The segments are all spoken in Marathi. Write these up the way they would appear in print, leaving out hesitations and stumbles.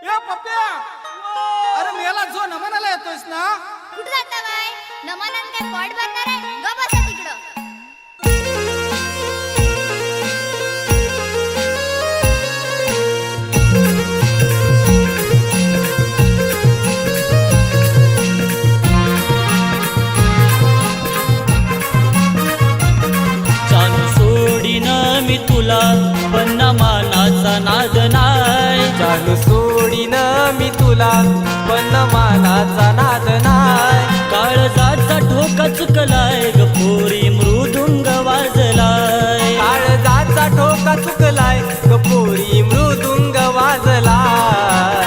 ए पप्प्या, अरे मेला जो नमनाला येतोयस ना? कुठे जाता बाय? नमनान काय पॉट भरणार आहे? ग बसा तिकडं. मी तुला पण मानाचा नाद नाय. चालू सोडीन मी तुला पण मानाचा नाद नाय. काळजाचा ठोका चुकलाय ग पोरी मृदुंग वाजलाय. काळजाचा ठोका चुकलाय ग पोरी मृदुंग वाजलाय.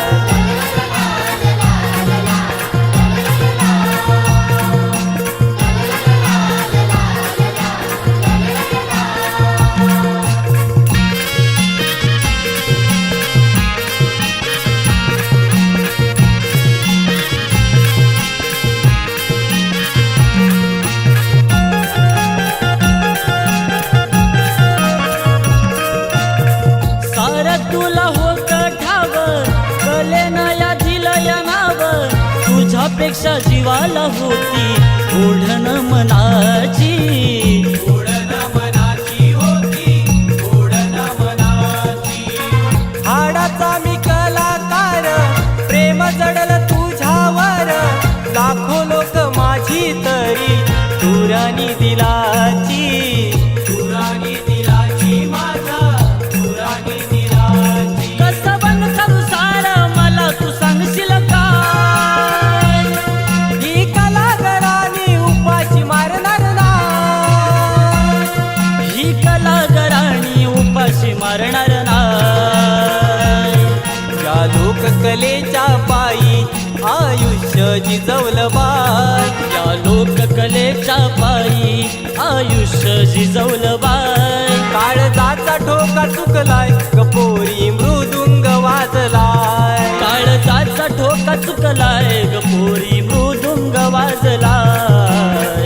तुला होत ठाव कलेना या दिलया नाव. तुझ्यापेक्षा जीवाला होती ओढण मनाची. ओढण मनाची होती, ओढण मनाची. हाडाचा मी कलाकार, प्रेम जडल तुझ्यावर. लाखो लोक माझी तरी तुरानी दिलाची. तुरानी दिलाची माझा तुरानी दिलाची. कसं बंद करू सार मला तू सांगशील काय? ही कलाकारांनी उपाशी मारणार नाही. ही कलाकारांनी उपाशी मारणार नाही. या लोककलेच्या पायी आयुष्य जिजवलं बाय. या लोककलेच्या पायी आयुष्य जिजवलं बाय. काळजाचा ठोका चुकलाय गपोरी मृदुंग वाजलाय. काळजाचा ठोका चुकलाय ग पोरी मृदुंग वाजलाय.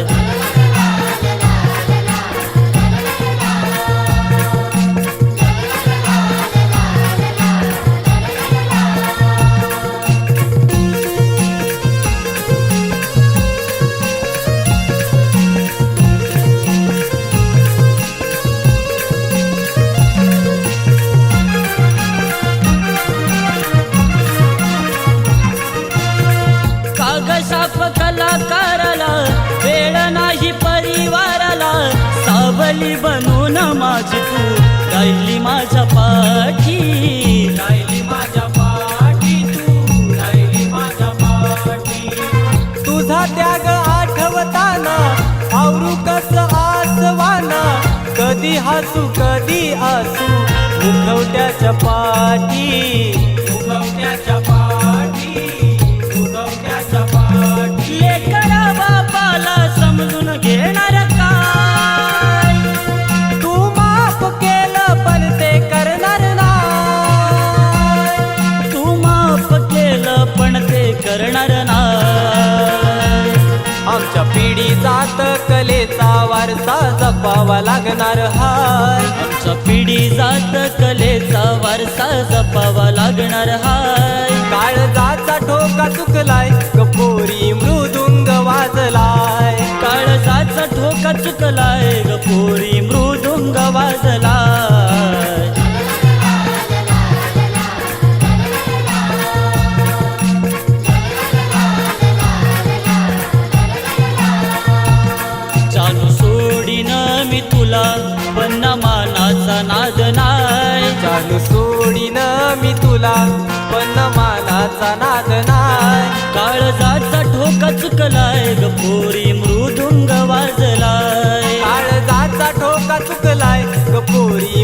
साप कलाकाराला वेळ नाही परिवाराला. सावली बनून माझी तू राहिली माझ्या पाठी. राहिली माझ्या पाठी, तू राहिली माझ्या पाठी. तुझा त्याग आठवताना आवरू कस आसवाना. कधी हसू कधी आसू मुखवट्याच्या पाठी. मुखवट्याच्या पाठी, मुखवट्याच्या पाठी. लेकरा बापाला समजून घेणार काय? तू माफ केलं पण ते करणार नाही. तू माफ केलं पण ते करणार नाही. आमच्या पिढी जात कलेचा वारसा जपावा लागणार हाय. आमच्या पिढी जात कलेचा वारसा जपावा लागणार हाय. काळजाचा ठोका चुकलाय गपोरी मृदुंग वाजलाय. काळजाचा ठोका चुकलाय ग पोरी मृदुंग वाजलाय. चालू सोडीन मी तुला पण मानाचा नाद नाय. चालू सोडीन मी तुला पण मानाचा नाद नाय. काळजाचा ठोका चुकलाय ग पोरी मृदुंग वाजलाय. काळजाचा ठोका चुकलाय गपोरी